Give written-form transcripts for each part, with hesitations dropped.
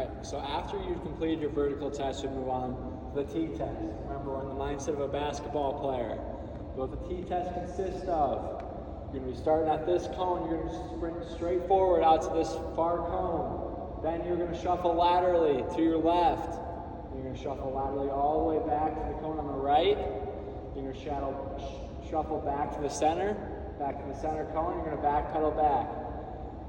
right, so after you've completed your vertical test, we move on to the T-test. Remember, we're in the mindset of a basketball player. What the T-test consists of, you're going to be starting at this cone, you're going to sprint straight forward out to this far cone. Then you're going to shuffle laterally to your left. You're going to shuffle laterally all the way back to the cone on the right. You're going to shuffle back to the center cone, you're going to backpedal back.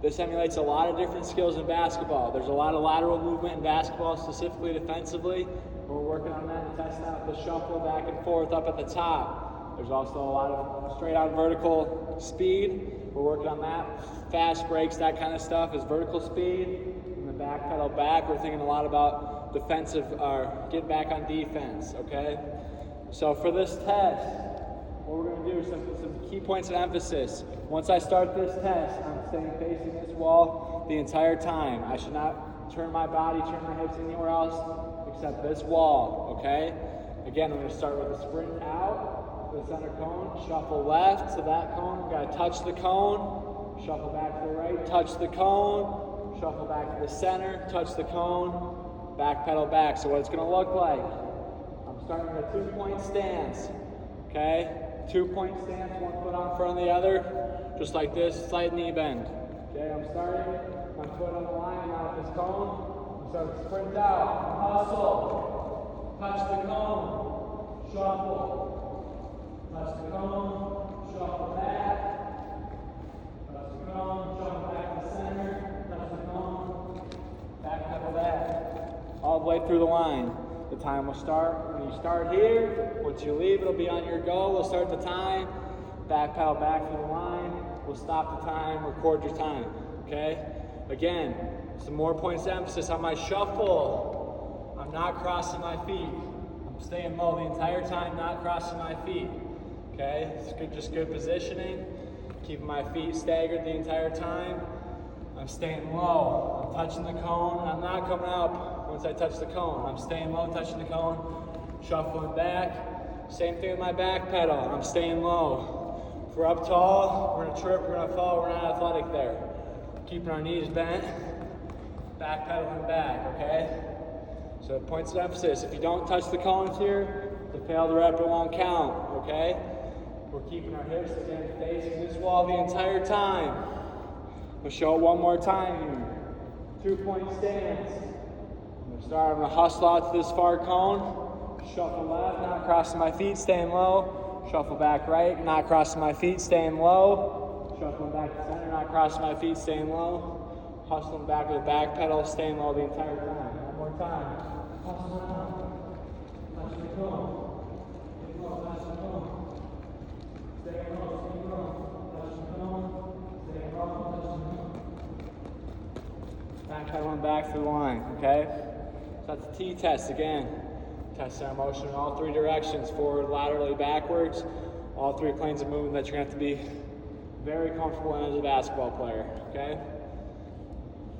This emulates a lot of different skills in basketball. There's a lot of lateral movement in basketball, specifically defensively. We're working on that and testing out the shuffle back and forth up at the top. There's also a lot of straight on vertical speed. We're working on that. Fast breaks, that kind of stuff is vertical speed. And the backpedal back, we're thinking a lot about defensive, or get back on defense, okay? So for this test, what we're going to do is some key points of emphasis. Once I start this test, I'm staying facing this wall the entire time. I should not turn my body, turn my hips anywhere else except this wall, okay? Again, I'm going to start with a sprint out to the center cone, shuffle left to that cone. We've got to touch the cone, shuffle back to the right, touch the cone, shuffle back to the center, touch the cone, backpedal back. So what it's going to look like, I'm starting with a 2-point stance, okay? 2-point stance, one foot on front of the other, just like this, slight knee bend. Okay, I'm starting, my foot on the line, now at this cone. I'm starting to sprint out, hustle, touch the cone, shuffle, touch the cone, shuffle back, touch the cone, shuffle back to the center, touch the cone, backpedal back, all the way through the line. The time will start when you start here. Once you leave, it'll be on your go. We'll start the time, backpedal back to the line. We'll stop the time, record your time, okay? Again, some more points of emphasis on my shuffle. I'm not crossing my feet. I'm staying low the entire time, not crossing my feet, okay? It's good, just good positioning. Keeping my feet staggered the entire time. I'm staying low. I'm touching the cone. I'm not coming up once I touch the cone. I'm staying low, touching the cone, shuffling back. Same thing with my back pedal. I'm staying low. If we're up tall, we're gonna trip, we're gonna fall, we're not athletic there. Keeping our knees bent, back pedaling back, okay? So points of emphasis. If you don't touch the cones here, to fail the rep, it won't count, okay? We're keeping our hips, again, facing this wall the entire time. We'll show it one more time here. 2-point stance. I'm going to hustle out to this far cone. Shuffle left, not crossing my feet, staying low. Shuffle back right, not crossing my feet, staying low. Shuffling back to center, not crossing my feet, staying low. Hustling back with the back pedal, staying low the entire time. One more time. Hustle down. Touch the cone. Get low, touch the cone. Stay low, stay low. Touch the cone. Stay low, touch the cone. Back pedaling back through the line, okay? So that's the T-test again. Testing our motion in all 3 directions, forward, laterally, backwards. All 3 planes of movement that you're going to have to be very comfortable in as a basketball player, okay?